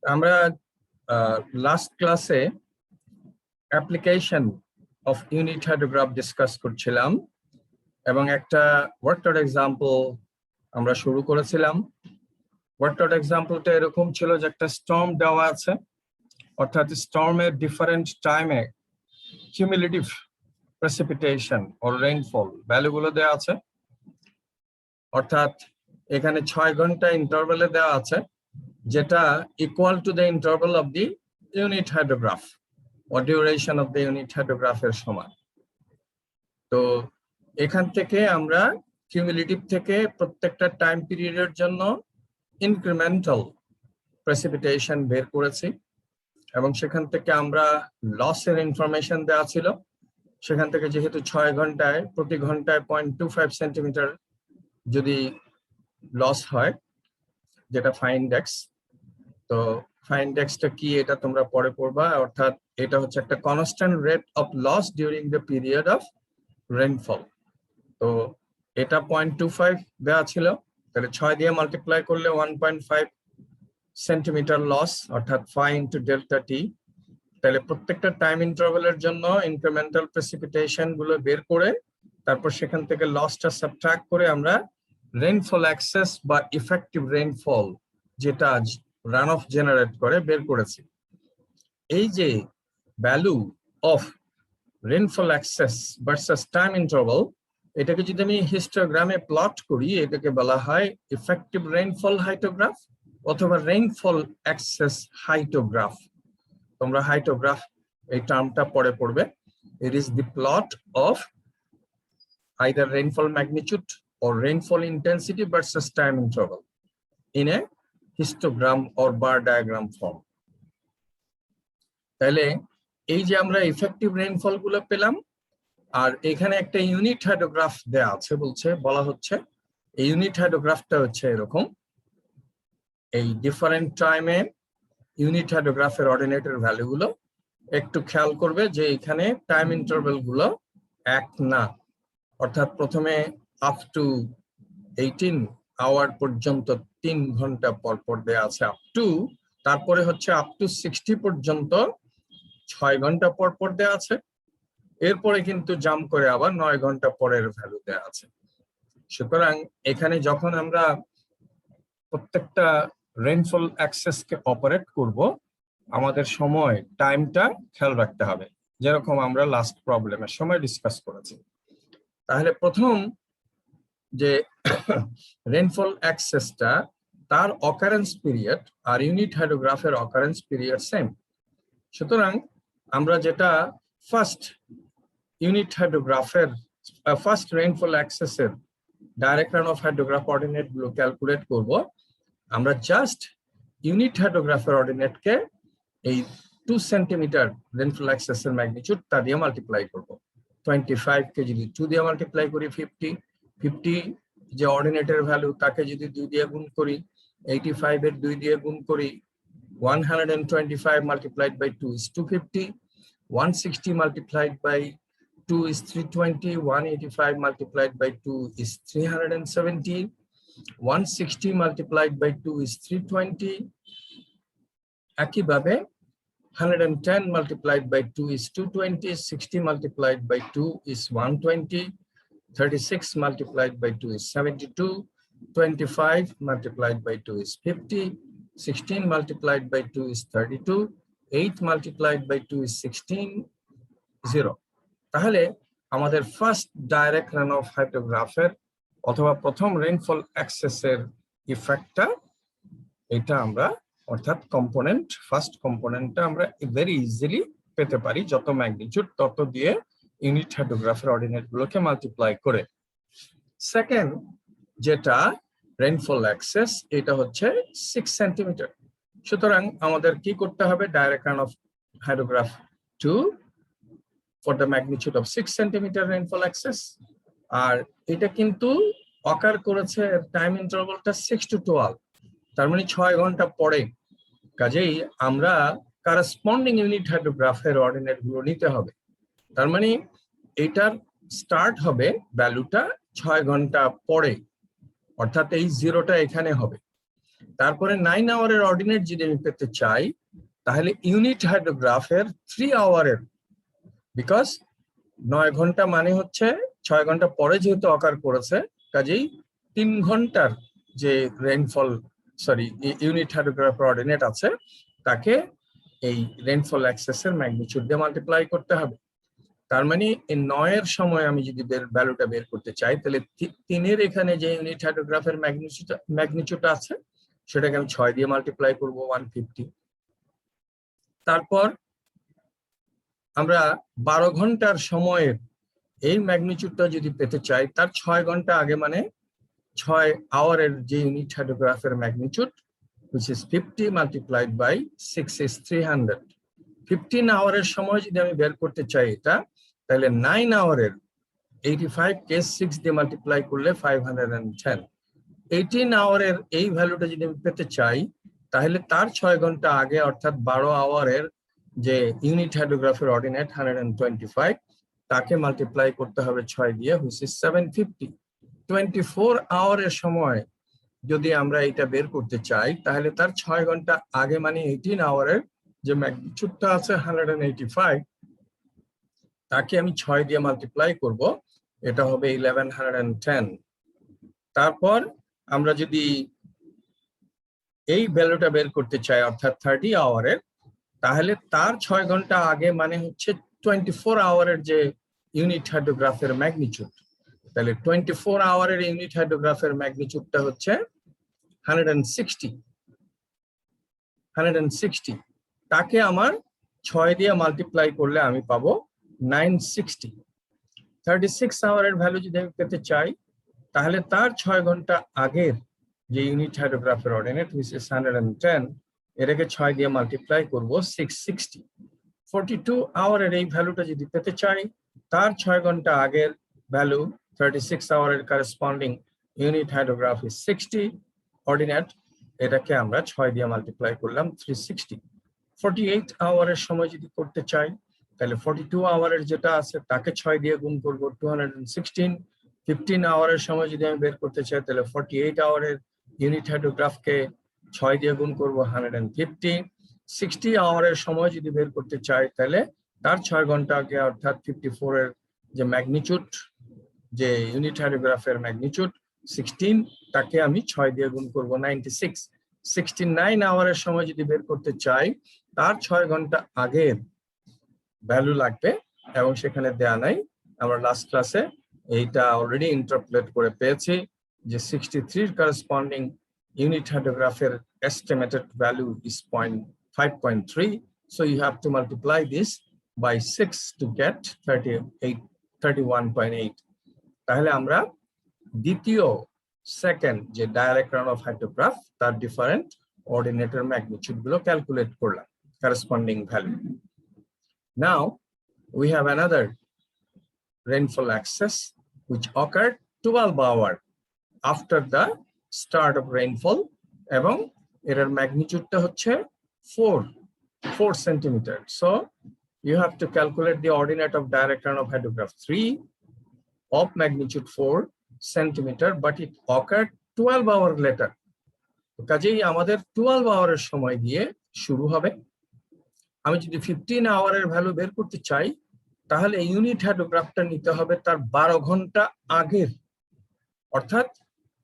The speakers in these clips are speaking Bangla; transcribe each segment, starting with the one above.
আমরা লাস্ট ক্লাসে application of unit hydrograph discuss করছিলাম এবং একটা ওয়ার্কআউট এক্সাম্পল আমরা শুরু করেছিলাম। ওয়ার্কআউট এক্সাম্পলটা এরকম ছিল যে একটা স্টর্ম দেওয়া আছে, অর্থাৎ স্টর্মের ডিফারেন্ট টাইমে কিউমুলেটিভ প্রেসিপিটেশন অর রেইনফল ভ্যালুগুলো দেওয়া আছে, অর্থাৎ এখানে 6 ঘন্টা ইন্টারভ্যালে দেওয়া আছে, যেটা equal to the interval of the unit hydrograph or duration of the unit hydrograph এর সমান। তো এখান থেকে আমরা কিউমুলেটিভ থেকে প্রত্যেকটা টাইম পিরিয়ডের জন্য ইনক্রিমেন্টাল প্রেসিপিটেশন বের করেছি এবং সেখান থেকে আমরা লসের ইনফরমেশন দেওয়া ছিল। সেখান থেকে যেহেতু 6 ঘন্টায় প্রতি ঘন্টায় 0.25 সেন্টিমিটার যদি লস হয়, যেটা ফাইন্ডেক্স, তো ফাইন্ডেক্সটা কি এটা তোমরা পরে পড়বা। অর্থাৎ এটা হচ্ছে একটা constant rate of loss during the period of rainfall. তো এটা 0.25 দেওয়া ছিল, তাহলে 6 দিয়ে মাল্টিপ্লাই করলে 1.5 সেন্টিমিটার লস, অর্থাৎ 5 ইন্টু ডেল্টা টি। তাহলে প্রত্যেকটা টাইম ইন্টারভ্যালের জন্য ইনক্রিমেন্টাল প্রেসিপিটেশন গুলো বের করে তারপর সেখান থেকে লসটা সাবট্রাক্ট করে আমরা রেইনফল এক্সেস বা ইফেক্টিভ রেইনফল যেটা রান অফ জেনারেট করে বের করেছি। এই যে value of rainfall excess versus time interval, এটাকে যদি আমি হিস্টোগ্রামে প্লট করি, এটাকে বলা হয় ইফেক্টিভ রেইনফল হাইটোগ্রাফ অথবা রেইনফল এক্সেস হাইটোগ্রাফ। তোমরা হাইটোগ্রাফ এই টার্মটা পরে পড়বে। It is the plot of either rainfall magnitude or rainfall intensity versus time interval in a histogram or bar diagram form. তাহলে এই যে আমরা ইফেক্টিভ রেইনফল গুলো পেলাম, আর এখানে একটা ইউনিট হাইড্রোগ্রাফ দেয়া আছে, বলা হচ্ছে এই ইউনিট হাইড্রোগ্রাফটা হচ্ছে এরকম। এই ডিফারেন্ট টাইমে ইউনিট হাইড্রোগ্রাফের অর্ডিনেটের ভ্যালু গুলো একটু খেয়াল করবে যে এখানে টাইম ইন্টারভ্যাল গুলো এক না, অর্থাৎ প্রথমে আপ টু 18 আওয়ার পর্যন্ত 3 ঘন্টা পর পর দেওয়া আছে আপ টু, তারপরে হচ্ছে আপ টু 60 পর্যন্ত 6 ঘন্টা পর পর দেওয়া আছে, এরপরে কিন্তু জাম্প করে আবার 9 ঘন্টা পরের ভ্যালু দেওয়া আছে। সুতরাং এখানে যখন আমরা প্রত্যেকটা রেইনফল অ্যাক্সেসকে অপারেট করব, আমাদের সময় টাইমটা খেয়াল রাখতে হবে, যেরকম আমরা লাস্ট প্রবলেমের সময় ডিসকাস করেছি। তাহলে প্রথম যে রেইনফল অ্যাক্সেসটা, তার অকারেন্স পিরিয়ড আর ইউনিট হাইড্রোগ্রাফের অকারেন্স পিরিয়ড সেম। সুতরাং আমরা যেটা ফার্স্ট ইউনিট হাইড্রোগ্রাফের ফার্স্ট রেইনফল অ্যাক্সেসের direct run of hydrograph ordinate গুলো ক্যালকুলেট করব, আমরা জাস্ট ইউনিট হাইড্রোগ্রাফের অর্ডিনেটকে এই 2 সেন্টিমিটার রেইনফল অ্যাক্সেসের ম্যাগনিটিউড তা দিয়ে মাল্টিপ্লাই করব। 25 কে যদি 2 দিয়ে মাল্টিপ্লাই করি 50 যে অর্ডিনেটের ভ্যালু, তাকে যদি 2 দিয়ে গুণ করি, 85 এর 2 দিয়ে গুণ করি, 125 multiplied by 2 is 250, 160 multiplied by 2 is 320, 185 multiplied by 2 is 370, 160 multiplied by 2 is 320, একইভাবে 110 multiplied by 2 is 220, 60 multiplied by 2 is 120, 36 multiplied by 2 is 72, 25 multiplied by 2 is 50, 16 multiplied by 2 is 32, 8 multiplied by 2 is 16, 0. তাহলে আমাদের ফার্স্ট ডাইরেক্ট রান অফ হাইড্রোগ্রাফের অথবা প্রথম রেইনফল অ্যাক্সেসের ইফেক্টটা এটা আমরা, অর্থাৎ কম্পোনেন্ট, ফার্স্ট কম্পোনেন্টটা আমরা ভেরি ইজিলি পেতে পারি যত ম্যাগনিটিউড তত দিয়ে ইউনিট হাইড্রোগ্রাফের অর্ডিনেট গুলোকে মাল্টিপ্লাই করে। সেকেন্ড যেটা রেইনফল অ্যাক্সেস, এটা হচ্ছে 6 সেন্টিমিটার। সুতরাং আমাদের কি করতে হবে, direct run of hydrograph 2 for the magnitude of 6 centimetre rainfall excess, আর এটা কিন্তু অকার করেছে টাইম ইন্টারভালটা 6 to 12, তার মানে 6 ঘন্টা পরে। কাজেই আমরা কারেসপন্ডিং ইউনিট হাইড্রোগ্রাফের অর্ডিনেট গুলো নিতে হবে। তার মানে এটার স্টার্ট হবে ভ্যালুটা 6 ঘন্টা পরে, অর্থাৎ এই জিরোটা এখানে হবে। তারপরে 9 আওয়ারের অর্ডিনেট যদি আমি পেতে চাই, তাহলে ইউনিট হাইড্রোগ্রাফের 3 আওয়ারের, বিকজ 9 ঘন্টা মানে হচ্ছে 6 ঘন্টা পরে যেহেতু অকার করেছে, কাজেই 3 ঘন্টার যে রেইনফল ইউনিট হাইড্রোগ্রাফের অর্ডিনেট আছে তাকে এই রেইনফল অ্যাক্সেসের ম্যাগনিটিউড দিয়ে মাল্টিপ্লাই করতে হবে। তার মানে এই 9 এর সময় আমি যদি ভ্যালুটা বের করতে চাই, তাহলে 3 এর এখানে যে ইউনিট হাইড্রোগ্রাফের ম্যাগনিটিউড আছে সেটাকে আমি 6 দিয়ে মাল্টিপ্লাই করব 150। তারপর আমরা 12 ঘন্টার সময়ের এই ম্যাগনিটিউডটা যদি পেতে চাই, তার 6 ঘন্টা আগে মানে 6 আওয়ারের যে ইউনিট হাইড্রোগ্রাফের magnitude, which is 50 multiplied by 6 is 300। 15 আওয়ারের সময় যদি আমি বের করতে চাই এটা, তাহলে 9 আওয়ারের 85 কে 6 দিয়ে মাল্টিপ্লাই করলে 510। 18 আওয়ারের এই ভ্যালুটা যদি আমি পেতে চাই, তাহলে তার 6 ঘন্টা আগে অর্থাৎ 12 আওয়ারের যে ইউনিট হাইড্রোগ্রাফের অর্ডিনেট 125, তাকে মাল্টিপ্লাই করতে হবে 6 দিয়ে, which is 750। 24 আওয়ারের সময় যদি আমরা এটা বের করতে চাই, তাহলে তার 6 ঘন্টা আগে মানে 18 আওয়ারের যে ম্যাগনিটিউডটা আছে 185, তাকে আমি 6 দিয়ে মাল্টিপ্লাই করব, এটা হবে 1110। তারপর আমরা যদি এই ভ্যালুটা বের করতে চাই অর্থাৎ 30 আওয়ারের, তাহলে তার 6 ঘন্টা আগে মানে হচ্ছে 24 আওয়ারের যে ইউনিট হাইড্রোগ্রাফের ম্যাগনিটিউড, তাহলে 24 আওয়ারের ইউনিট হাইড্রোগ্রাফের ম্যাগনিটিউডটা হচ্ছে 160। তাকে আমার 6 দিয়ে মাল্টিপ্লাই করলে আমি পাবো 960। 36 আওয়ারের ভ্যালু যদি আমি পেতে চাই, তাহলে তার 6 ঘন্টা আগের যে ইউনিট হাইড্রোগ্রাফের অর্ডিনেট, which is 110, এটাকে 6 দিয়ে মাল্টিপ্লাই করব 660। 42 আওয়ারের এই ভ্যালুটা যদি পেতে চাই, তার 6 ঘন্টা আগের ভ্যালু 36 আওয়ারের corresponding unit hydrograph is 60 ordinate, এটাকে আমরা 6 দিয়ে মাল্টিপ্লাই করলাম 360। 48 আওয়ারের সময় যদি করতে চাই, তাহলে 42 আওয়ারের যেটা আছে তাকে 6 দিয়ে গুণ করব 216। 15 আওয়ারের সময় যদি আমি বের করতে চাই, তাহলে 48 আওয়ারের ইউনিট হাইড্রোগ্রাফকে 6 দিয়ে গুণ করব 150। 60 আওয়ারের সময় যদি বের করতে চাই, তাহলে তার 6 ঘন্টা আগে অর্থাৎ 54 এর যে ম্যাগনিটিউড, যে ইউনিট হাইড্রোগ্রাফের ম্যাগনিটিউড 16, তাকে আমি 6 দিয়ে গুণ করব 96। 69 আওয়ারের সময় যদি বের করতে চাই, তার 6 ঘন্টা আগের ভ্যালু লাগবে এবং সেখানে দেয়া নাই, আমরা লাস্ট ক্লাসে এইটা অলরেডি ইন্টারপ্রেট করে পেয়েছি যে 63 করসপন্ডিং ইউনিট হাইড্রোগ্রাফের estimated value is 5.3, so you have to multiply this by 6 to get 31.8। তাহলে আমরা দ্বিতীয় সেকেন্ড যে ডাইরেক্ট রান অফ হাইড্রোগ্রাফ তার ডিফারেন্ট অর্ডিনেটর ম্যাগনিটিউড গুলো ক্যালকুলেট করলাম, corresponding value। Now we have another rainfall access which occurred 12 hours after the start of rainfall, এবং এর ম্যাগনিটিউডটা হচ্ছে 4 centimeter। So you have to calculate the ordinate of direct run of hydrograph 3 of magnitude 4 centimeter, but it occurred 12 hours later। কাজেই আমাদের 12 আওয়ারের সময় দিয়ে শুরু হবে। আমি যদি 15 আওয়ারের ভ্যালু বের করতে চাই, তাহলে ইউনিট হাইড্রোগ্রাফটা নিতে হবে তার 12 ঘন্টা আগের, অর্থাৎ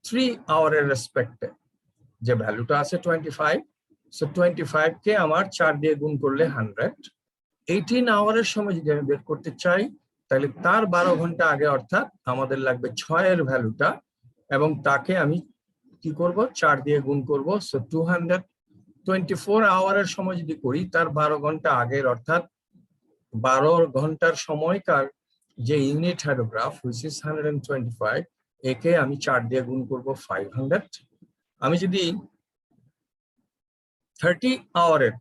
3 আওয়ারের রেসপেক্টে যে ভ্যালুটা আছে 25, সো 25 কে আমার 4 দিয়ে গুণ করলে 100। 18 আওয়ারের সময় যদি আমি বের করতে চাই, তাহলে তার 12 ঘন্টা আগে অর্থাৎ আমাদের লাগবে 6 এর ভ্যালুটা, এবং তাকে আমি কি করব 4 দিয়ে গুণ করব, সো 200। 24 আওয়ারের সময় যদি করি, তার 12 ঘন্টা আগের অর্থাৎ 12 ঘন্টার সময়কার যে ইউনিট হাইড্রোগ্রাফ which is 125, একে আমি 4 দিয়ে গুণ করব 500। আমি যদি 30 আওয়ারের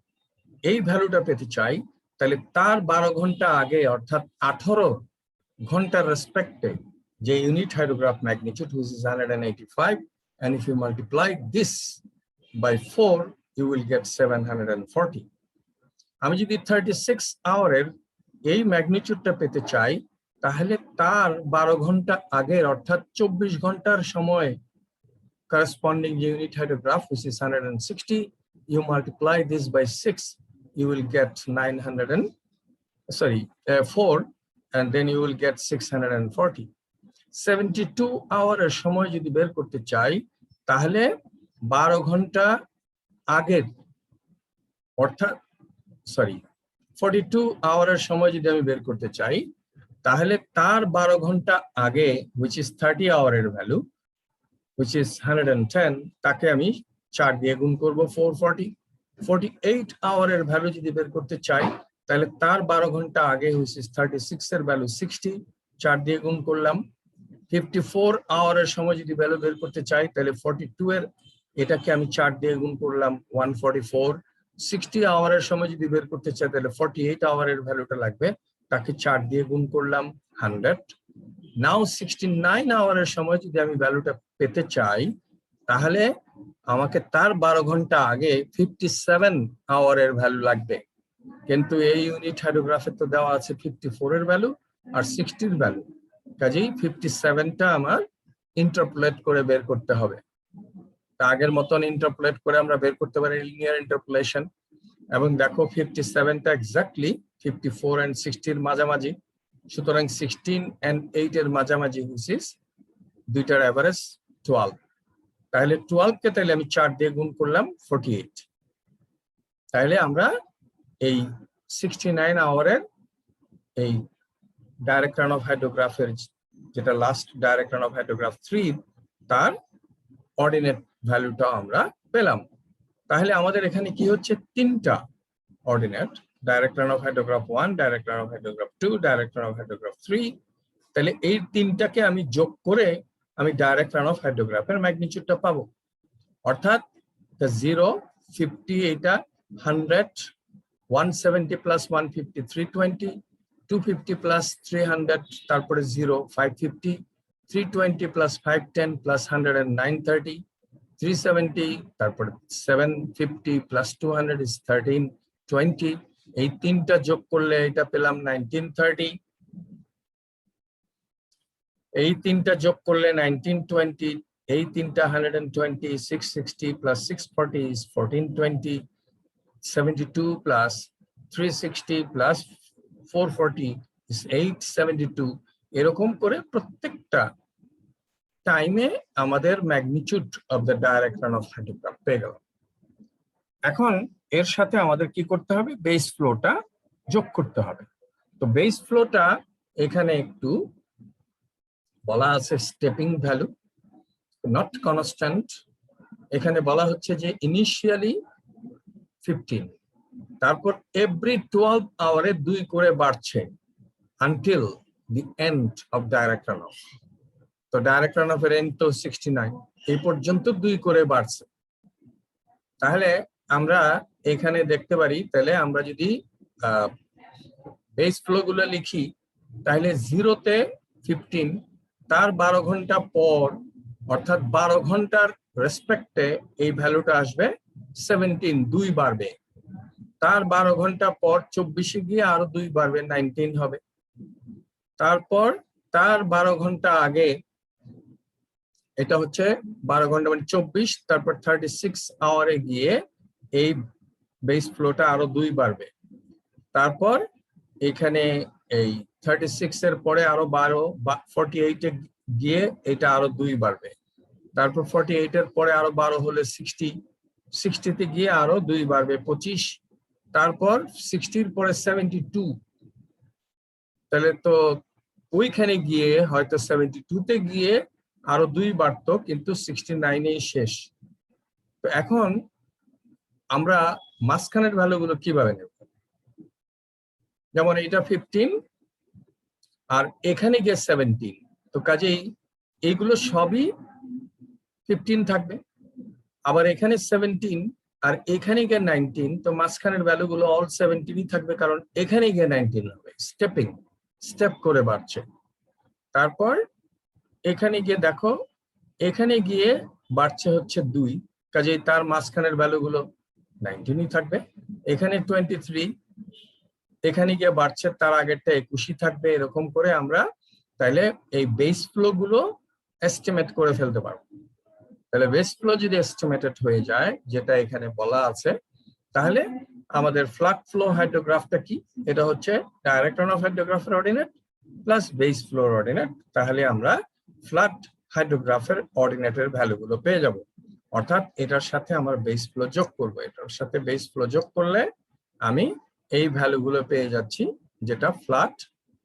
এই ভ্যালুটা পেতে চাই, তাহলে তার 12 ঘন্টা আগে অর্থাৎ 18 ঘন্টার রেসপেক্টে যে unit hydrograph magnitude which is 185, and if you multiply this by 4 you will get 740। আমি যদি 36 আওয়ারের এই ম্যাগনিটিউডটা পেতে চাই, তাহলে তার 12 ঘন্টা আগের অর্থাৎ 24 ঘন্টার সময় corresponding unit hydrograph, which is 160. You multiply this by 6, you will get 4, and then you will get 640. 72 আওয়ারের সময় যদি বের করতে চাই তাহলে 12 ঘন্টা আগের, অর্থাৎ 42 আওয়ারের সময় যদি আমি বের করতে চাই তাহলে তার 12 ঘন্টা আগে, which is 30 আওয়ারের ভ্যালু, which is 110, তাকে আমি 4 দিয়ে গুণ করব 440। 48 আওয়ারের ভ্যালু যদি বের করতে চাই তাহলে তার 12 ঘন্টা আগে, which is 36 এর ভ্যালু 60, 4 দিয়ে গুণ করলাম। 54 আওয়ারের সময় যদি ভ্যালু বের করতে চাই তাহলে 42 এর এটাকে আমি 4 দিয়ে গুণ করলাম 144। 60 আওয়ারের সময় যদি বের করতে চাই তাহলে 48 আওয়ারের ভ্যালুটা লাগবে, তাকে 4 দিয়ে গুণ করলাম 100। নাও 69 আওয়ারের সময় যদি আমি ভ্যালুটা পেতে চাই তাহলে আমাকে তার 12 ঘন্টা আগে 57 আওয়ারের ভ্যালু লাগবে, কিন্তু এই ইউনিট হাইড্রোগ্রাফে তো দেওয়া আছে 54 এর ভ্যালু আর 60 এর ভ্যালু, কাজেই 57টা আমার ইন্টারপোলেট করে বের করতে হবে। আগের মতন ইন্টারপোলেট করে আমরা বের করতে পারি লিনিয়ার ইন্টারপোলেশন, এবং দেখো 57টা এক্স্যাক্টলি 54 and 60 এর মাঝামাঝি, সুতরাং 16 and 8 এর মাঝামাঝি, which is দুইটার এভারেজ 12। তাহলে 12 কে তাহলে আমি 4 দিয়ে গুণ করলাম 48। তাহলে আমরা এই 69 আওয়ারের এই ডাইরেক্ট রান অফ হাইড্রোগ্রাফের, যেটা last direct run of hydrograph 3, তার অর্ডিনেট ভ্যালুটা আমরা পেলাম। তাহলে আমাদের এখানে কি হচ্ছে, 3টা ordinate, direct run of hydrograph 1, direct run of hydrograph 2, direct run of hydrograph 3। তাহলে এই 3টাকে আমি যোগ করে আমি ডাইরেক্ট রান অফ হাইড্রোগ্রাফের ম্যাগনিটিউডটা পাবো, অর্থাৎ 0, 50, এটা 100, 170 প্লাস 150 320, 250 প্লাস 300, তারপরে 0, 550, 320 প্লাস 510 প্লাস 100 and 930, 370, তারপরে 750 প্লাস 200 is 1320। এই 3টা যোগ করলে এটা পেলাম 1930, এই 3টা যোগ করলে 1920, এই 3টা 120, 660 plus 640 is 1420, 72 plus 360 plus 440 is 872। এরকম করে প্রত্যেকটা টাইমে আমাদের magnitude of the direct run of hydrograph পেয়ে গেল। এখন এর সাথে আমাদের কি করতে হবে, বেস ফ্লোটা যোগ করতে হবে। তো বেস ফ্লোটা এখানে একটু বলা আছে স্টেপিং ভ্যালু, নট কনস্ট্যান্ট। এখানে বলা হচ্ছে যে ইনিশিয়ালি 15, তারপর এভরি 12 আওয়ারে 2 করে বাড়ছে until the end of direct run of. তো ডাইরেক্ট রান অফ এর এন্ড তো 69, এই পর্যন্ত 2 করে বাড়ছে। তাহলে আমরা এখানে দেখতে পারি, তাহলে আমরা যদি বেস ফ্লো গুলো লিখি তাহলে 0-তে 15, তার 12 ঘন্টা পর, অর্থাৎ 12 ঘন্টার রেসপেক্টে এই ভ্যালুটা আসবে 17, 2 বাড়বে। তার 12 ঘন্টা পর 24-এ গিয়ে আরো 2 বাড়বে, 19 হবে। তারপর তার 12 ঘন্টা আগে, এটা হচ্ছে 12 ঘন্টা মানে 24, তারপর 36 আওয়ারে গিয়ে এই বেস ফ্লোটা আরো 2 বাড়বে। তারপর এখানে এই 36 এর পরে আরো 12, 48-এ গিয়ে এটা আরো 2 বাড়বে। তারপর 48 এর পরে আরো 12 হলে 60, 60-তে গিয়ে আরো 2 বাড়বে 25। তারপর 60-র পরে 72, তাহলে তো ওইখানে গিয়ে হয়তো 72-তে গিয়ে আরো 2 বাড়তো, কিন্তু 69-এই শেষ। তো এখন আমরা মাঝখানের ভ্যালুগুলো কিভাবে নেব, যেমন এটা 15 আর এখানে গিয়ে 17, তো কাজেই এইগুলো সবই 15 থাকবে, আবার এখানে 17 আর এখানে গিয়ে 19, তো মাঝখানের ভ্যালুগুলো অল 17ই থাকবে, কারণ এখানে গিয়ে 19 হবে, স্টেপ করে বাড়ছে। তারপর এখানে গিয়ে দেখো, এখানে গিয়ে বাড়ছে হচ্ছে 2, কাজেই তার মাঝখানের ভ্যালুগুলো 19ই থাকবে। এখানে 23, এখানে গিয়ে বাড়ছে, তার আগেরটা 21ই থাকবে। এরকম করে আমরা তাইলে এই বেস ফ্লো গুলো এস্টিমেট করে ফেলতে পারবো। তাহলে বেস ফ্লো যদি এস্টিমেটেড হয়ে যায়, যেটা এখানে বলা আছে, তাহলে আমাদের ফ্লাড ফ্লো হাইড্রোগ্রাফটা কি? এটা হচ্ছে ডাইরেক্ট রান অফ হাইড্রোগ্রাফের ordinate plus base flow ordinate. তাহলে আমরা ফ্লাড হাইড্রোগ্রাফের অর্ডিনেটের ভ্যালুগুলো পেয়ে যাব। অর্থাৎ এটার সাথে আমার বেস ফ্লো যোগ করব, এটার সাথে বেস ফ্লো যোগ করলে আমি এই ভ্যালুগুলো পেয়ে যাচ্ছি, যেটা ফ্লাড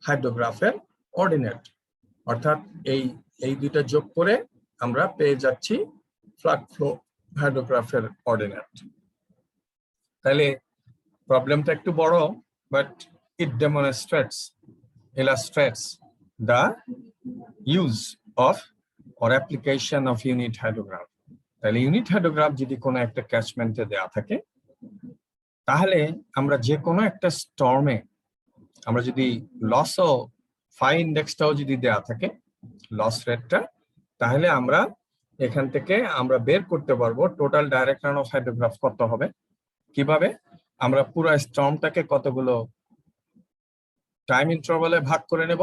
হাইড্রোগ্রাফের অর্ডিনেট। অর্থাৎ এই দুইটা যোগ করে আমরা পেয়ে যাচ্ছি ফ্লাড ফ্লো হাইড্রোগ্রাফের অর্ডিনেট। তাহলে প্রবলেমটা একটু বড়, but it illustrates the use of or application of unit hydrograph. তাহলে ইউনিট হাইড্রোগ্রাফ যদি কোনো একটা ক্যাচমেন্টে দেওয়া থাকে, তাহলে আমরা যে কোনো একটা স্টর্মে আমরা যদি লসও ফাই ইন্ডেক্সটাও যদি দেওয়া থাকে, লস রেটটা, তাহলে আমরা এখান থেকে আমরা বের করতে পারবো total direct run of hydrograph কত হবে। কিভাবে? আমরা পুরো স্টর্মটাকে কতগুলো টাইম ইন্টারভালে ভাগ করে নেব,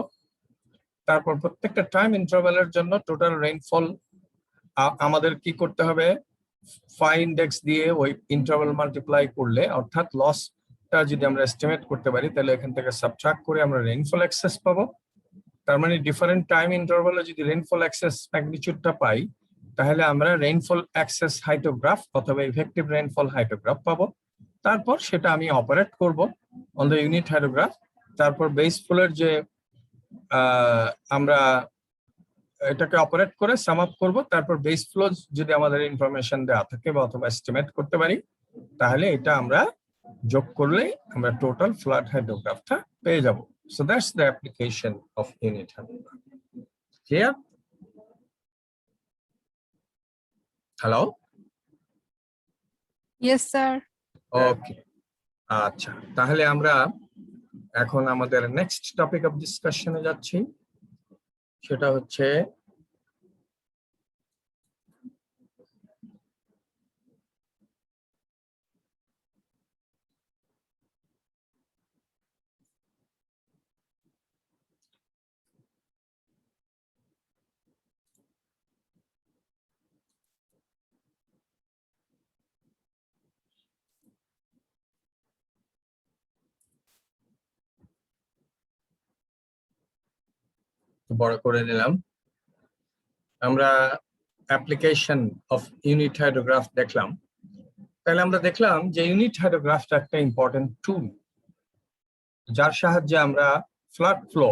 তারপর প্রত্যেকটা টাইম ইন্টারভালের জন্য টোটাল রেইনফল আমাদের কি করতে হবে, ফাই ইন্ডেক্স দিয়ে ওই ইন্টারভাল মাল্টিপ্লাই করলে, অর্থাৎ লসটা যদি আমরা এস্টিমেট করতে পারি, তাহলে এখান থেকে সাবট্রাক্ট করে আমরা রেইনফল এক্সেস পাবো। তার মানে ডিফারেন্ট টাইম ইন্টারভালে যদি রেইনফল এক্সেস ম্যাগনিটিউডটা পাই, তাহলে আমরা রেইনফল এক্সেস হাইড্রোগ্রাফ অথবা ইফেক্টিভ রেইনফল হাইড্রোগ্রাফ পাবো। তারপর সেটা আমি অপারেট করব অন দ্য ইউনিট হাইড্রোগ্রাফ। তারপর বেস ফ্লোর যে আমরা এটাকে অপারেট করে সাম আপ করব, তারপর বেস ফ্লো যদি আমাদের ইনফরমেশন দেওয়া থাকে বা অথবা এস্টিমেট করতে পারি, তাহলে এটা আমরা যোগ করলে আমরা টোটাল ফ্লাড হাইড্রোগ্রাফটা পেয়ে যাব। So that's the application of unit hydrograph. Clear? Hello? Yes sir. Okay, আচ্ছা, তাহলে আমরা এখন আমাদের নেক্সট টপিক অফ ডিসকাশনে যাচ্ছি। সেটা হচ্ছে বড় করে নিলাম। আমরা অ্যাপ্লিকেশন অফ ইউনিট হাইড্রোগ্রাফ দেখলাম। তাহলে আমরা দেখলাম যে ইউনিট হাইড্রোগ্রাফটা একটা ইম্পর্টেন্ট টুল, যার সাহায্যে আমরা ফ্লাড ফ্লো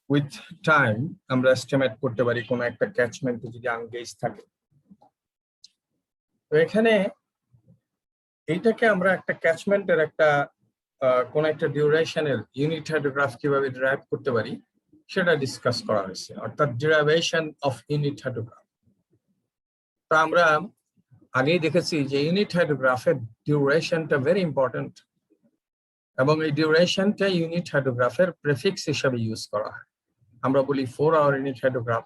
উইথ টাইম আমরা এস্টিমেট করতে পারি কোনো একটা ক্যাচমেন্টে যদি আনগেজ থাকে। তো এখানে এইটাকে আমরা একটা ক্যাচমেন্টের একটা কোন একটা ডিউরেশনের ইউনিট হাইড্রোগ্রাফ কিভাবে ডিরাইভ করতে পারি সেটা ডিসকাস করা হয়েছে, অর্থাৎ ডিরাইভেশন অফ ইউনিট হাইড্রোগ্রাফ। তো আমরা আগেই দেখেছি যে ইউনিট হাইড্রোগ্রাফের ডিউরেশনটা ভেরি ইম্পর্টেন্ট, এবং এই ডিউরেশনটা ইউনিট হাইড্রোগ্রাফের প্রেফিক্স হিসেবে ইউজ করা হয়। আমরা বলি 4 hour unit hydrograph,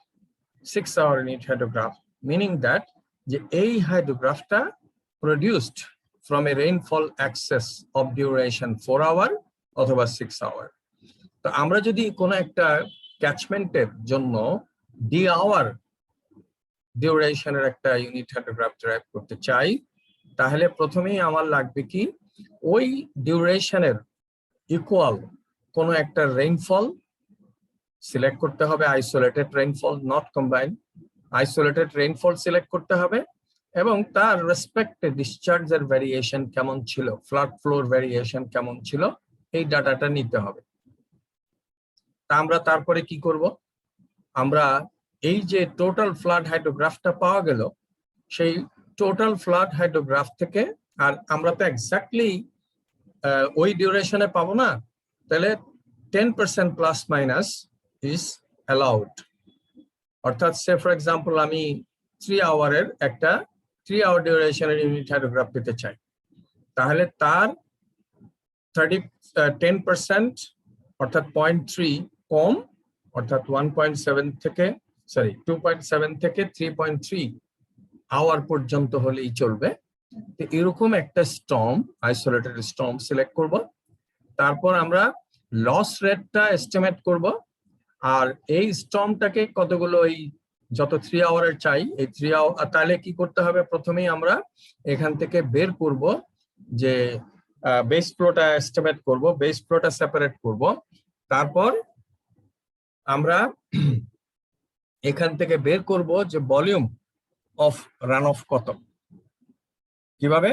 6 hour unit hydrograph, meaning that যে এই হাইড্রোগ্রাফটা produced from a rainfall excess of duration 4 hour অথবা 6 hour। তো আমরা যদি কোনো একটা ক্যাচমেন্টের জন্য ডি আওয়ার ডিউরেশনের একটা ইউনিট হাইড্রোগ্রাফ ড্রাইভ করতে চাই, তাহলে প্রথমেই আমার লাগবে কি, ওই ডিউরেশনের ইকুয়াল কোনো একটা রেইনফল সিলেক্ট করতে হবে, isolated rainfall, not combined, isolated rainfall select করতে হবে, এবং তার রেসপেক্টে ডিসচার্জের ভ্যারিয়েশন কেমন ছিল, ফ্লাড ফ্লোর ভ্যারিয়েশন কেমন ছিল, এই ডাটাটা নিতে হবে। তা আমরা তারপরে কি করব, আমরা এই যে টোটাল ফ্লাড হাইড্রোগ্রাফটা পাওয়া গেল, সেই টোটাল ফ্লাড হাইড্রোগ্রাফ থেকে, আর আমরা তো এক্স্যাক্টলি ওই ডিউরেশনে পাবো না, তাহলে 10% প্লাস মাইনাস ইজ অ্যালাউড। অর্থাৎ সে ফর এক্সাম্পল আমি 3 আওয়ারের একটা 3 আওয়ার ডিউরেশনের ইউনিট হাইড্রোগ্রাফ পেতে চাই, তাহলে তার 10% অর্থাৎ 0.3 কম, অর্থাৎ 1.7 থেকে 2.7 থেকে 3.3 আওয়ার পর্যন্ত হলেই চলবে। তো এরকম একটা স্টর্ম, আইসোলেটেড স্টর্ম সিলেক্ট করব, তারপর আমরা লস রেটটা এস্টিমেট করব, আর এই স্টর্মটাকে কতগুলো এই যত 3 আওয়ারের চাই এই 3 আওয়ার, তাহলে কি করতে হবে? প্রথমেই আমরা এখান থেকে বের করব যে বেস ফ্লোটা এস্টিমেট করব, বেস ফ্লোটা সেপারেট করব, তারপর আমরা এখান থেকে বের করব যে ভলিউম অফ রান অফ কত। কিভাবে?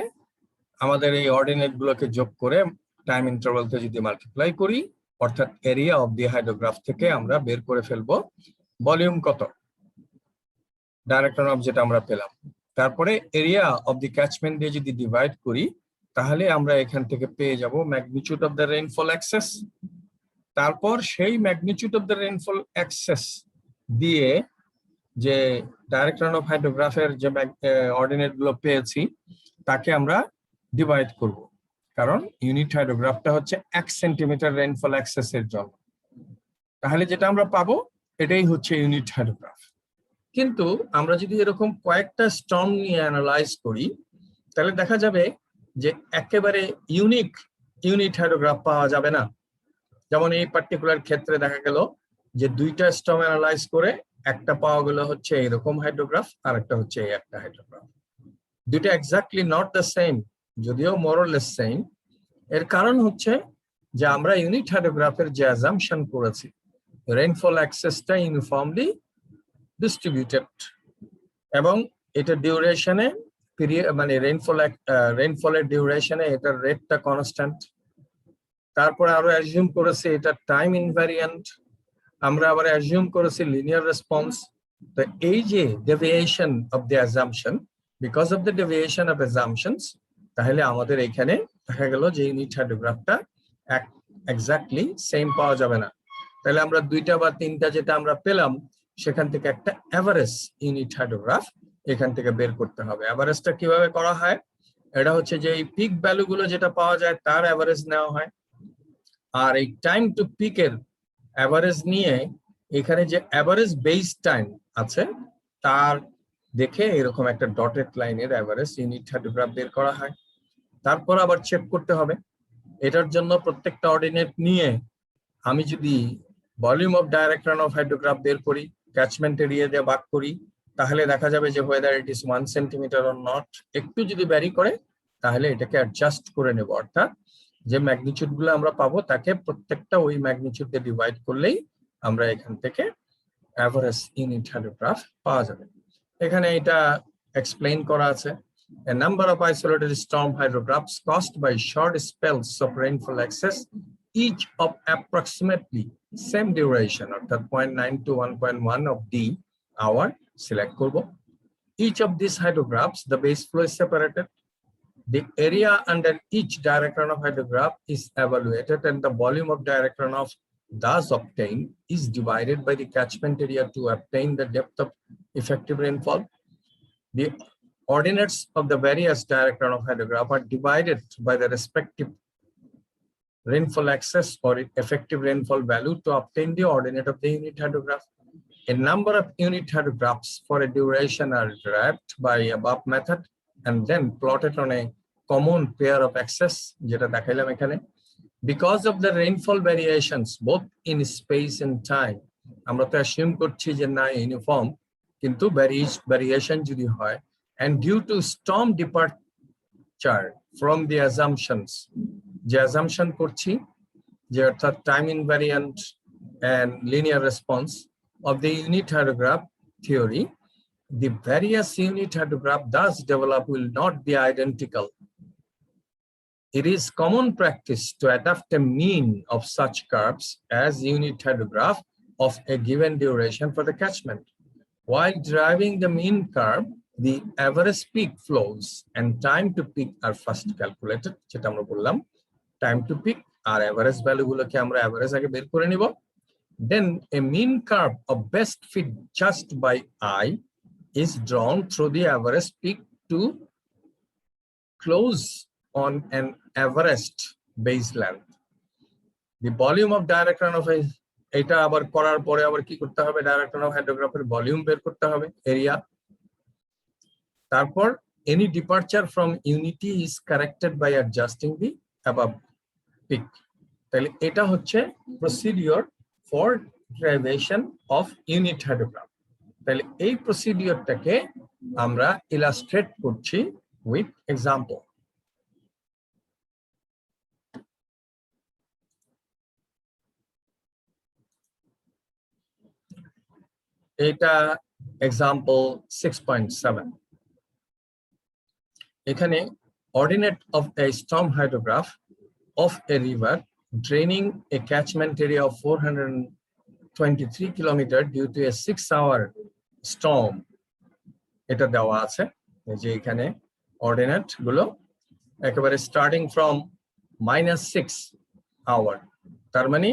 আমাদের এই অর্ডিনেট গুলোকে যোগ করে টাইম ইন্টারভালকে যদি মাল্টিপ্লাই করি, অর্থাৎ এরিয়া অফ দি হাইড্রোগ্রাফ থেকে আমরা বের করে ফেলবো ভলিউম কত, ডাইরেক্ট রান অফ যেটা আমরা পেলাম। তারপরে এরিয়া অফ দি ক্যাচমেন্ট দিয়ে যদি ডিভাইড করি, তাহলে আমরা এখান থেকে পেয়ে যাব magnitude of the rainfall excess. তারপর সেই magnitude of the rainfall excess দিয়ে যে ডাইরেক্ট রান অফ হাইড্রোগ্রাফের যে অর্ডিনেট গুলো পেয়েছি তাকে আমরা ডিভাইড করব, কারণ ইউনিট হাইড্রোগ্রাফটা হচ্ছে 1 সেন্টিমিটার রেইনফল এক্সেস এর জন্য। তাহলে যেটা আমরা পাবো এটাই হচ্ছে ইউনিট হাইড্রোগ্রাফ। কিন্তু আমরা যদি এরকম কয়েকটা স্টর্ম নিয়ে অ্যানালাইজ করি, তাহলে দেখা যাবে যে একেবারে ইউনিক ইউনিট হাইড্রোগ্রাফ পাওয়া যাবে না। যেমন এই পার্টিকুলার ক্ষেত্রে দেখা গেল যে 2টা স্টর্ম অ্যানালাইজ করে একটা পাওয়া গেল হচ্ছে এরকম হাইড্রোগ্রাফ, আর একটা হচ্ছে এই একটা হাইড্রোগ্রাফ। দুইটা এক্স্যাক্টলি নট দ্য সেম, যদিও মোরলেস সেম। এর কারণ হচ্ছে যে আমরা ইউনিট হাইড্রোগ্রাফের যে অ্যাজাম্পশন করেছি, রেইনফল অ্যাক্সেসটা ইউনিফর্মলি ডিস্ট্রিবিউটেড, এবং এটা ডিউরেশনে পিরিয়ড মানে রেইনফলের ডিউরেশনে এটার রেটটা কনস্ট্যান্ট। তারপরে আরো অ্যাজিউম করেছি এটা টাইম ইনভ্যারিয়েন্ট, আমরা আবার অ্যাজিউম করেছি লিনিয়ার রেসপন্স। তো এই যে deviation of the assumption, because of the deviation of assumptions, তাহলে আমাদের এখানে দেখা গেল যে ইউনিট হাইড্রোগ্রাফটা এক্স্যাক্টলি সেম পাওয়া যাবে না। তাহলে আমরা 2টা বা 3টা যেটা আমরা পেলাম সেখান থেকে একটা এভারেজ ইউনিট হাইড্রোগ্রাফ এখান থেকে বের করতে হবে। এভারেজটা কিভাবে করা হয়? এটা হচ্ছে যে এই পিক ভ্যালু গুলো যেটা পাওয়া যায় তার এভারেজ নেওয়া হয়, আর এই টাইম টু পিকের এভারেজ নিয়ে এখানে যে এভারেজ বেস টাইম আছে তার দেখে এরকম একটা ডটেড লাইনের এভারেজ ইউনিট হাইড্রোগ্রাফ বের করা হয়। তারপর আবার চেক করতে হবে। এটার জন্য প্রত্যেকটা অর্ডিনেট নিয়ে আমি যদি volume of direct run of hydrograph বের করি, ক্যাচমেন্ট এরিয়া দিয়ে ভাগ করি, তাহলে দেখা যাবে যে weather it is 1 centimetre or not. একটু যদি ভ্যারি করে তাহলে এটাকে অ্যাডজাস্ট করে নেব, অর্থাৎ যে ম্যাগনিটিউড গুলো আমরা পাবো তাকে প্রত্যেকটা ওই ম্যাগনিটিউড দিয়ে ডিভাইড করলেই আমরা এখান থেকে অ্যাভারেজ ইউনিট হাইড্রোগ্রাফ পাওয়া যাবে। এখানে এটা এক্সপ্লেইন করা আছে। A number of isolated storm hydrographs caused by short spells of rainfall excess, each of approximately same duration, অর্থাৎ 0.9 to 1.1 of the hour, select করব। Each of these hydrographs, the base flow is separated. The area under each direct runoff hydrograph is evaluated, and the volume of direct runoff thus obtained is divided by the catchment area to obtain the depth of effective rainfall. The ordinates of the various direct runoff hydrograph are divided by the respective rainfall excess or effective rainfall value to obtain the ordinate of the unit hydrograph. A number of unit hydrographs for a duration are derived by above method and then plotted on a common pair of axes, যেটা দেখাইলাম এখানে। Because of the rainfall variations both in space and time, আমরা তো অ্যাসিউম করছি যে না ইউনিফর্ম, কিন্তু ভ্যারিয়েশন যদি হয়, and due to storm departure from the assumptions, যে অ্যাসাম্পশন করছি যে অর্থাৎ time invariant and linear response of the unit hydrograph theory, the various unit hydrograph thus develop will not be identical. It is common practice to adopt a mean of such curves as unit hydrograph of a given duration for the catchment. While deriving the mean curve, the average peak flows and time to peak are first calculated. যেটা আমরা বললাম, time to peak R average value গুলোকে আমরা average আগে বের করে নিব। Then a mean curve of best fit just by eye is drawn through the average peak to close on an averaged base length. The volume of direct runoff, এটা আবার করার পরে আবার কি করতে হবে? ডাইরেক্ট রানঅফ হাইড্রোগ্রাফের ভলিউম বের করতে হবে, এরিয়া। তারপর any departure from unity is corrected by adjusting the above peak. তাহলে এটা হচ্ছে procedure for derivation of unit hydrograph. তাহলে এই প্রসিডিওরটাকে আমরা ইলাস্ট্রেট করছি উইথ এক্সাম্পল। এটা এক্সাম্পল 6.7। এখানে ordinate of a storm hydrograph of a river draining a catchment area of 423 kilometers due to a 6-hour storm এটা দেওয়া আছে। এই যে এখানে অর্ডিনেট গুলো একেবারে স্টার্টিং ফ্রম -6 আওয়ার, তার মানে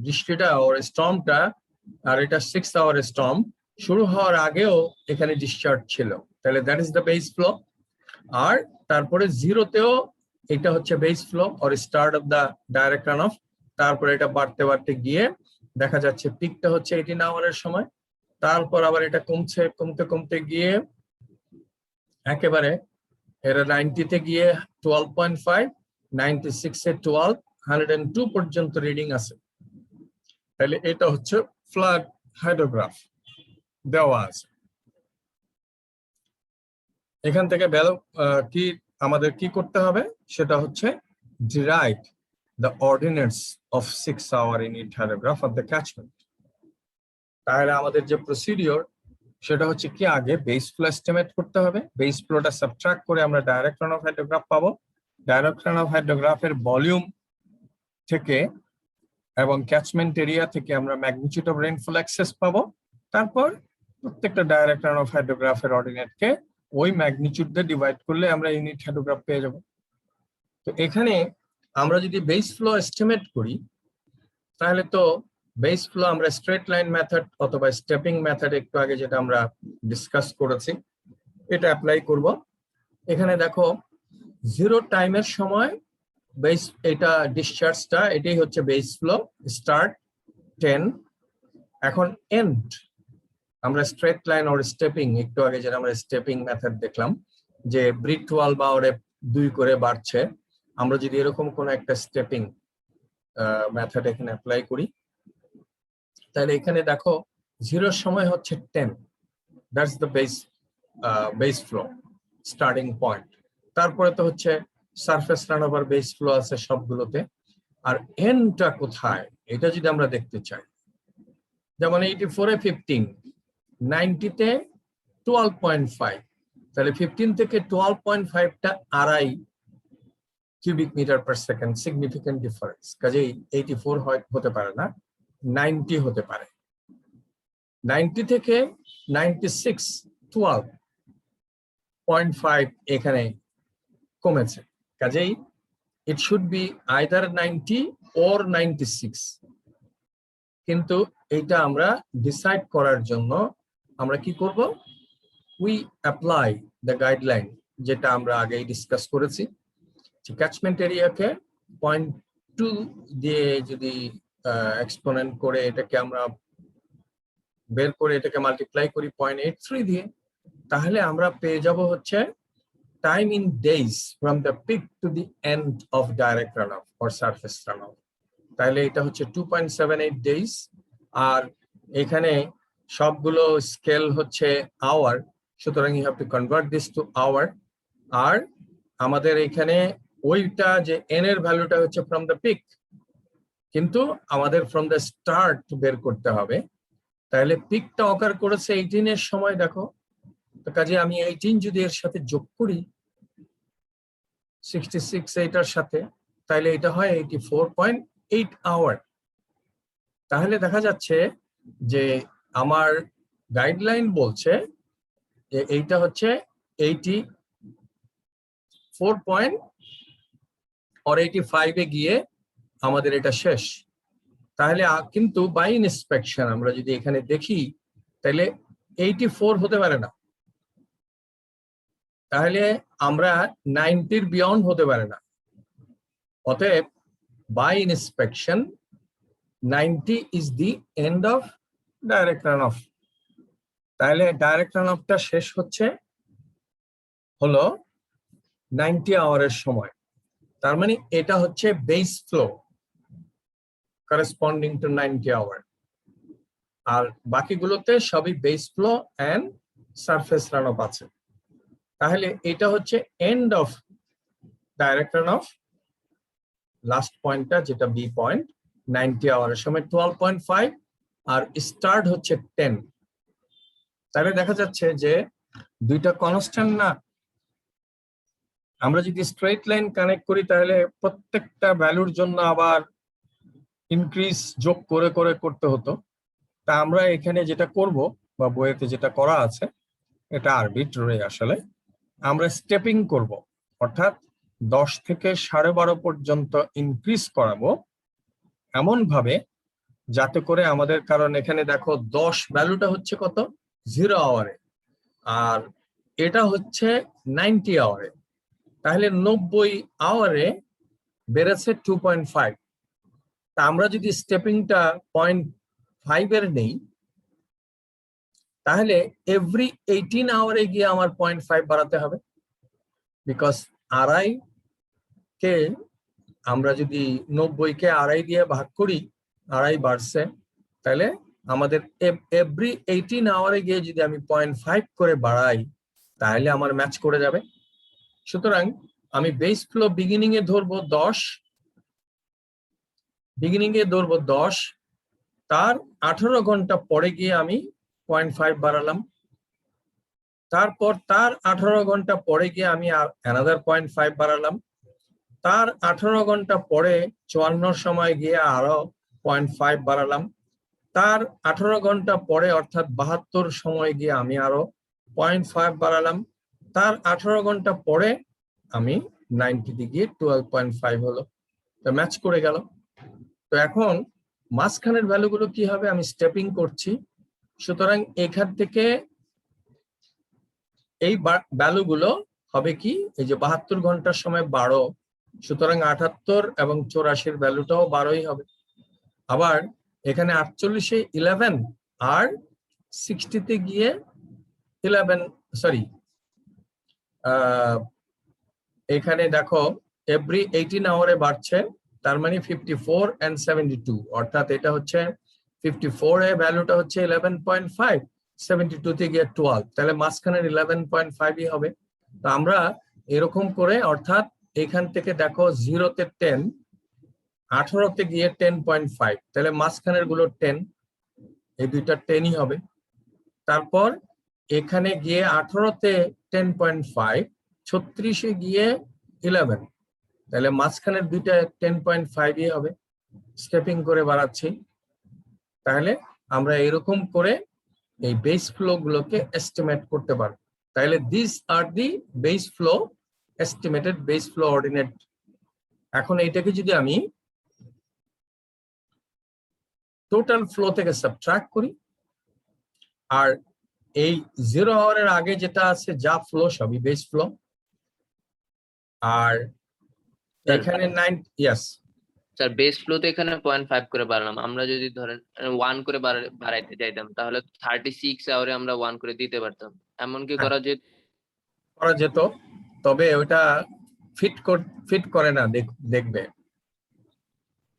বৃষ্টিটা ওর স্টর্মটা, আর এটা 6 আওয়ার স্টর্ম শুরু হওয়ার আগেও এখানে ডিসচার্জ ছিল, তাহলে that is the base flow. আর তারপরে জিরোতেও এটা হচ্ছে base flow or start of the direct run of. তারপরে এটা বাড়তে বাড়তে গিয়ে দেখা যাচ্ছে পিকটা হচ্ছে 18 আওয়ারের সময়, তারপর আবার এটা কমছে, কমতে কমতে গিয়ে একেবারে এরা 90 তে গিয়ে 12.5, 96 এ 12, 102 পর্যন্ত রিডিং আছে। তাহলে এটা হচ্ছে ফ্লাড হাইড্রোগ্রাফ দেওয়া আছে। এখান থেকে কি আমাদের কি করতে হবে সেটা হচ্ছে derive the ordinates of 6-hour unit hydrograph of the catchment. তাহলে আমাদের যে প্রসিডিওর সেটা হচ্ছে কি, আগে বেস ফ্লো এস্টিমেট করতে হবে, বেস ফ্লোটা সাবট্রাক্ট করে আমরা ডাইরেক্ট রান অফ হাইড্রোগ্রাফ পাবো, ডাইরেক্ট রান অফ হাইড্রোগ্রাফের ভলিউম থেকে এবং ক্যাচমেন্ট এরিয়া থেকে আমরা ম্যাগনিটিউড অফ রেইনফল এক্সেস পাবো। তারপর প্রত্যেকটা ডাইরেক্ট রান অফ হাইড্রোগ্রাফের অর্ডিনেটকে ওই ম্যাগনিটিউড দিয়ে ডিভাইড করলে আমরা ইউনিট হাইড্রোগ্রাফ পেয়ে যাব। তো এখানে আমরা যদি বেস ফ্লো এস্টিমেট করি তাহলে তো বেস ফ্লো আমরা স্ট্রেট লাইন মেথড অথবা স্টেপিং মেথড একটু আগে যেটা আমরা ডিসকাস করেছি এটা অ্যাপ্লাই করব। এখানে দেখো জিরো টাইমের সময় বেস এটা ডিসচার্জটা এটাই হচ্ছে বেস ফ্লো, স্টার্ট 10, এখন এন্ড আমরা স্ট্রেট লাইন অর স্টেপিং একটু আগে যেটা আমরা স্টেপিং মেথড দেখলাম যে ব্রিক ওয়াল বা ওরে 2 করে বাড়ছে, আমরা যদি এরকম কোন একটা স্টেপিং মেথড এখানে অ্যাপ্লাই করি তাহলে এখানে দেখো জিরোর সময় হচ্ছে 10, that's the base flow starting point. তারপরে তো হচ্ছে surface run over base flow আছে সবগুলোতে, আর এন্ডটা কোথায় এটা যদি আমরা দেখতে চাই, যেমন 84 এ 15, 90 তে 12.5, তাহলে 15 থেকে 12.5টা আড়াই cubic metre per second, significant difference. কাজেই 84 হতে পারে না, 90 হতে পারে। 90 থেকে 96, 12.5 এখানে কমেছে, কাজেই it should be either 90 or 96। কিন্তু এইটা আমরা ডিসাইড করার জন্য আমরা কি করব, উই অ্যাপ্লাই দ্য গাইডলাইন যেটা আমরা আগেই ডিসকাস করেছি। ক্যাচমেন্ট এরিয়াকে 0.2 দিয়ে যদি এক্সপোনেন্ট করে এটাকে আমরা বের করে এটাকে মাল্টিপ্লাই করি 0.83 দিয়ে, তাহলে আমরা পেয়ে যাব হচ্ছে time in days from the peak to the end of direct run off or surface run of. তাহলে এটা হচ্ছে 2.78 ডেজ। আর এখানে সবগুলো স্কেল হচ্ছে আওয়ার, সুতরাং you have to convert this to hour. আর আমাদের এখানে ওইটা যে এন এর ভ্যালুটা হচ্ছে ফ্রম দ্য পিক, কিন্তু আমাদের ফ্রম দ্য স্টার্ট বের করতে হবে। তাহলে পিকটা অকার করেছে 18 এর সময়, দেখো তো কাজে আমি 18 যদি এর সাথে যোগ করি 66 এইটার সাথে, তাহলে এটা হয় 84.8 আওয়ার। তাহলে দেখা যাচ্ছে যে আমার গাইডলাইন বলছে যে এইটা হচ্ছে 84.85 এ গিয়ে আমাদের এটা শেষ। তাহলে কিন্তু বাই ইন্সপেকশন আমরা যদি এখানে দেখি তাহলে 84 হতে পারে না, তাহলে আমরা 90 বিয়ন্ড হতে পারে না। অতএব by inspection 90 is the end of direct run of. তাহলে ডাইরেক্ট রান অফটা শেষ হলো 90 আওয়ারের সময়। তার মানে এটা হচ্ছে base flow corresponding to 90 hour. আর বাকিগুলোতে সবই base flow and surface run of আছে। তাহলে এটা হচ্ছে end of direct run of last পয়েন্টটা, যেটা বি পয়েন্ট 90 আওয়ারের সময় 12.5 আর স্টার্ট হচ্ছে 10। তাহলে দেখা যাচ্ছে যে দুইটা কনস্ট্যান্ট না। আমরা যদি স্ট্রেট লাইন কানেক্ট করি তাহলে প্রত্যেকটা ভ্যালুর জন্য আবার ইনক্রিজ যোগ করে করে করতে হতো। তা আমরা এখানে যেটা করব বা বইয়েতে যেটা করা আছে এটা আরবিট্রারি। আসলে আমরা স্টেপিং করব, অর্থাৎ 10 থেকে 12.5 পর্যন্ত ইনক্রিজ করাবো এমন ভাবে যাতে করে আমাদের, কারণ এখানে দেখো 10 ভ্যালুটা হচ্ছে কত 0 আওয়ারে আর এটা হচ্ছে 90 আওয়ারে। তাহলে 90 আওয়ারে বেড়েছে 2.5। তা আমরা যদি স্টেপিংটা 0.5 এর নেই তাহলে এভরি 18 আওয়ারে গিয়ে আমার 0.5 বাড়াতে হবে। বিকজ আড়াই কে আমরা যদি 90 কে আড়াই দিয়ে ভাগ করি, আড়াই বাড়ছে, তাহলে আমাদের এভরি 18 আওয়ারে গিয়ে যদি আমি 0.5 করে বাড়াই তাহলে আমার ম্যাচ করে যাবে। সুতরাং আমি বেস ফ্লো বিগিনিং এ ধরবো 10, তার 18 ঘন্টা পরে গিয়ে আমি 0.5 বাড়ালাম, তারপর তার 18 ঘন্টা পরে গিয়ে আমি অ্যানাদার 0.5 বাড়ালাম, তার 18 ঘন্টা পরে 54 সময় গিয়ে আরো 0.5 বাড়ালাম, তার 18 ঘন্টা পরে অর্থাৎ 72 সময় গিয়ে আমি আরো 0.5 বাড়ালাম, তার 18 ঘন্টা পরে আমি 90 তে গিয়ে 12.5 হলো। তো ম্যাচ করে গেল। তো এখন মাঝখানের ভ্যালুগুলো কি হবে, আমি স্টেপিং করছি, সুতরাং এখান থেকে এই ভ্যালুগুলো হবে কি, এই যে 72 ঘন্টার সময় 12, সুতরাং 78 এবং 84 ভ্যালুটাও 12ই হবে। আবার এখানে 48-এ 11 আর 60-তে গিয়ে 11, সরি এখানে দেখো এভরি 18 আওয়ারে বাড়ছে, তার মানে 54 and 72, অর্থাৎ এটা হচ্ছে 54 এ ভ্যালুটা হচ্ছে 11.5, 72 তে গিয়ে 12, তাহলে মাঝখানের 11.5ই হবে। তো আমরা এরকম করে, অর্থাৎ এখান থেকে দেখো 0-তে 10, 18-তে গিয়ে 10.5, তাহলে মাঝখানের গুলো 10, এই দুইটা 10ই হবে। তারপর এখানে গিয়ে 18-তে 10.5, 36-এ গিয়ে 11, তাহলে মাঝখানের দুইটা 10.5ই হবে। স্টেপিং করে বাড়াচ্ছি। তাহলে আমরা এরকম করে এই বেস ফ্লো গুলোকে এস্টিমেট করতে পারবো। তাহলে this are the base flow, estimated base flow ordinate. এখন এইটাকে যদি আমি টোটাল ফ্লো থেকে সাবট্রাক্ট করি, আর এই 0 আওয়ারের আগে যেটা আছে যা ফ্লো সবই বেস ফ্লো, আর এখানে 9, ইয়েস স্যার বেস ফ্লো তো এখানে 0.5 করে বাড়ালাম, আমরা যদি ধরেন 1 করে বাড়াইতে চাইতাম তাহলে 36 আওয়ারে আমরা 1 করে দিতে পারতাম, এমন কি করা যেত, তবে ওটা ফিট করে না, দেখবে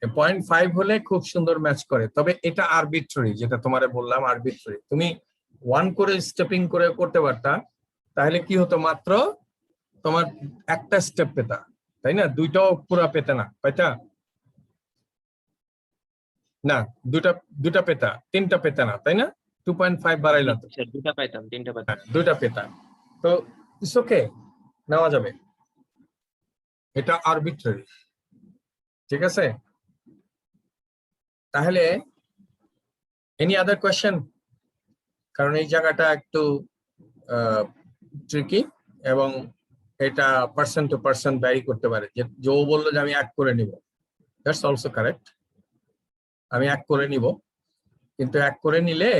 0.5 হলে খুব সুন্দর ম্যাচ করে। তবে এটা আরবিট্রারি, যেটা তোমারে বললাম আরবিট্রারি। তুমি 1 করে স্টেপিং করে করতে পারতা, তাহলে কি হতো, মাত্র তোমার একটা স্টেপ পেতা, তাই না? দুইটাও পুরো পেতে না, পাইতা না, দুটা পেতা, তিনটা পেতে না, তাই না? 2.5 বাড়াইলা তো, দুটা পাইতাম, তিনটা পাইতাম, দুইটা পেতা, তো ইটস ওকে, নেওয়া যাবে। এটা আরবিট্রারি, ঠিক আছে? তাহলে এনি আদার কোয়েশ্চেন? কারণ এই জায়গাটা একটু ট্রিকি এবং এটা পার্সন টু পার্সন ভ্যারি করতে পারে। যে ও বললো যে আমি 1 করে নিব, দ্যাটস অলসো কারেক্ট, আমি 1 করে নিব, কিন্তু 1 করে নিলে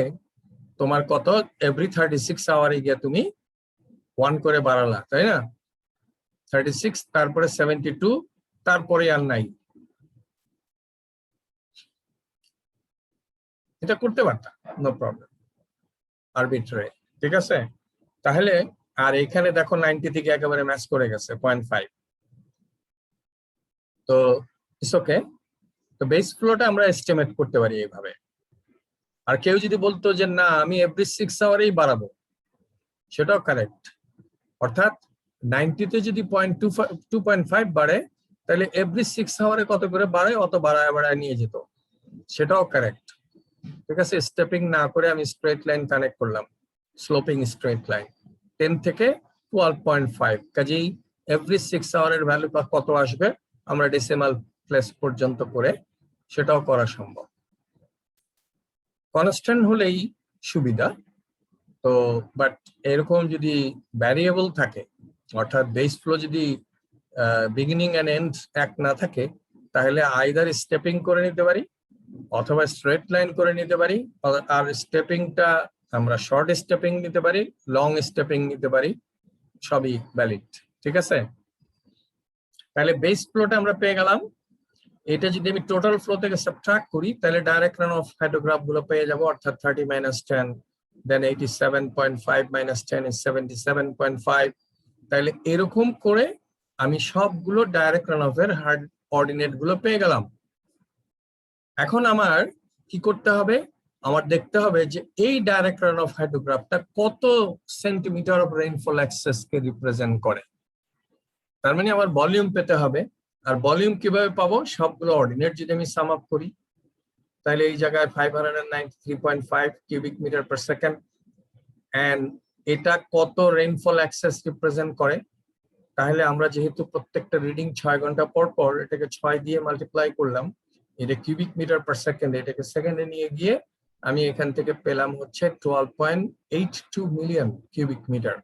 তোমার কত, এভরি 36 আওয়ারে গিয়ে তুমি 1 করে বাড়ালা, তাই না? 36, তারপরে 72, তারপরে আর নাই। এটা করতে পারতাম, নো প্রবলেম, আরবিট্রারি, ঠিক আছে? তাহলে আর এখানে দেখো 90 থেকে একেবারে ম্যাচ করে গেছে 0.5, তো ইটস ওকে। তো বেস ফ্লোটা আমরা এস্টিমেট করতে পারি এইভাবে। আর কেউ যদি বলতো যে না আমি এভরি 6 আওয়ারেই বাড়াবো, সেটাও কারেক্ট। অর্থাৎ 90-তে যদি 2.5 বাড়ে, তাহলে এভরি 6 আওয়ারে কত করে বাড়ে অত বাড়ায় নিয়ে যেত, সেটাও কারেক্ট। ঠিক আছে, স্টেপিং না করে আমি স্ট্রেট লাইন কানেক্ট করলাম, স্লোপিং স্ট্রেট লাইন 10 থেকে 12.5, কাজেই এভরি 6 আওয়ারের ভ্যালু কত আসবে আমরা ডেসিমাল প্লেস পর্যন্ত করে সেটাও করা সম্ভব। কনস্ট্যান্ট হলেই সুবিধা। তো বাট এরকম যদি ভ্যারিয়েবল থাকে, অর্থাৎ বেস ফ্লো যদি বিগিনিং এন্ড এন্ড এক না থাকে, তাহলে আইদার স্টেপিং করে নিতে পারি অথবা স্ট্রেট লাইন করে নিতে পারি। আর স্টেপিংটা আমরা শর্ট স্টেপিং নিতে পারি, লং স্টেপিং নিতে পারি, সবই ভ্যালিড। ঠিক আছে, তাহলে বেস ফ্লোটা আমরা পেয়ে গেলাম। এটা যদি আমি টোটাল ফ্লো থেকে সাবট্রাক্ট করি, তাহলে ডাইরেক্ট রান অফ হাইড্রোগ্রাফ গুলো পেয়ে যাব, অর্থাৎ 30 - 10, দেন 87.5 - 10 is 77.5। তাহলে এরকম করে আমি সবগুলো ডাইরেক্ট রান অফ এর হার্ড অর্ডিনেট গুলো পেয়ে গেলাম। এখন আমার কি করতে হবে, আমার দেখতে হবে যে এই ডাইরেক্ট রান অফ হাইড্রোগ্রাফটা কত সেন্টিমিটার অফ রেইনফল এক্সেস কে রিপ্রেজেন্ট করে। তার মানে আমার ভলিউম পেতে হবে। আর ভলিউম কিভাবে পাবো, সবগুলো অর্ডিনেট যদি আমি সাম আপ করি, তাহলে এই জায়গায় 593.5 cubic metre per second. And এটা কত রেইনফল এক্সেস রিপ্রেজেন্ট করে, তাহলে আমরা যেহেতু প্রত্যেকটা রিডিং 6 ঘন্টা পর পর এটাকে 6 দিয়ে মাল্টিপ্লাই করলাম, এটা কিউবিক মিটার পার সেকেন্ড, এটাকে সেকেন্ডে নিয়ে গিয়ে আমি এখান থেকে পেলাম হচ্ছে 12.82 million cubic metre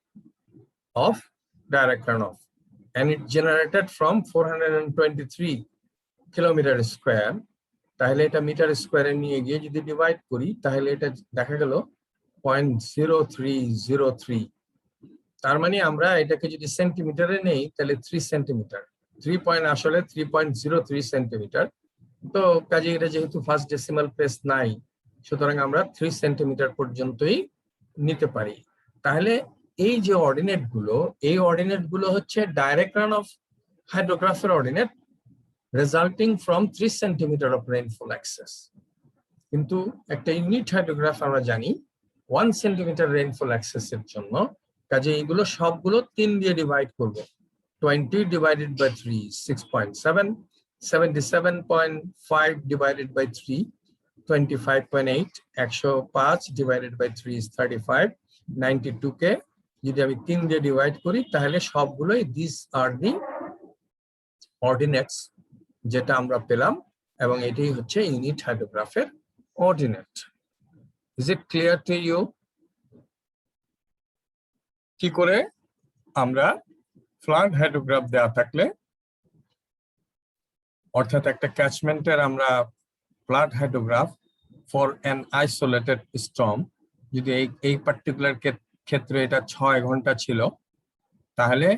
of direct run off, and it generated from 423 kilometre square. তাহলে এটা মিটার স্কয়ারে নিয়ে গিয়ে যদি ডিভাইড করি, তাহলে এটা দেখা গেল 0.0303। তার মানে আমরা এটাকে যদি সেন্টিমিটারে নেই, তাহলে 3 সেন্টিমিটার, 3 পয়েন্ট আসলে 3.03 সেন্টিমিটার। তো কাজে এটা যেহেতু ফার্স্ট ডেসিমাল প্লেস নাই, সুতরাং আমরা 3 সেন্টিমিটার পর্যন্তই নিতে পারি। তাহলে এই যে অর্ডিনেট গুলো, এই অর্ডিনেট গুলো হচ্ছে ডাইরেক্ট রান অফ হাইড্রোগ্রাফের ordinate resulting from 3 centimetre of rainfall excess. কিন্তু একটা ইউনিট হাইড্রোগ্রাফ আমরা জানি 1 সেন্টিমিটার রেইনফল এক্সেস এর জন্য, কাজে এইগুলো সবগুলো 3 দিয়ে ডিভাইড করব। 20 divided by 3 6.7, 77.5 divided by 3 25.8, 105 divided by 3 is 35, 92 কে যদি আমি 3 দিয়ে ডিভাইড করি, তাহলে সবগুলোই দিস আর দি অর্ডিনেটস যেটা আমরা পেলাম, এবং এটাই হচ্ছে ইউনিট হাইড্রোগ্রাফের ordinate. Is it clear to you? কি করে আমরা ফ্লাড হাইড্রোগ্রাফ দেওয়া থাকলে, অর্থাৎ একটা ক্যাচমেন্টের আমরা flood hydrograph for an isolated storm, যদি এই পার্টিকুলার ক্ষেত্রে এটা 6 ঘন্টা ছিল, তাহলে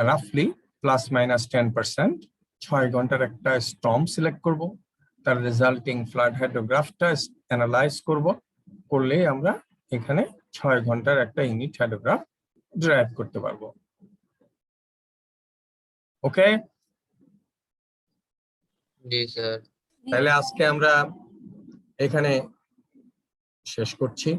রাফলি ±10% 6 ঘন্টার একটা স্টর্ম সিলেক্ট করব, তার রেজাল্টিং ফ্লাড হাইড্রোগ্রাফটা অ্যানালাইজ করব, করলেই আমরা এখানে 6 ঘন্টার একটা ইউনিট হাইড্রোগ্রাফ ড্রাইভ করতে পারবো। ওকে, জি স্যার। তাহলে আজকে আমরা এখানে শেষ করছি।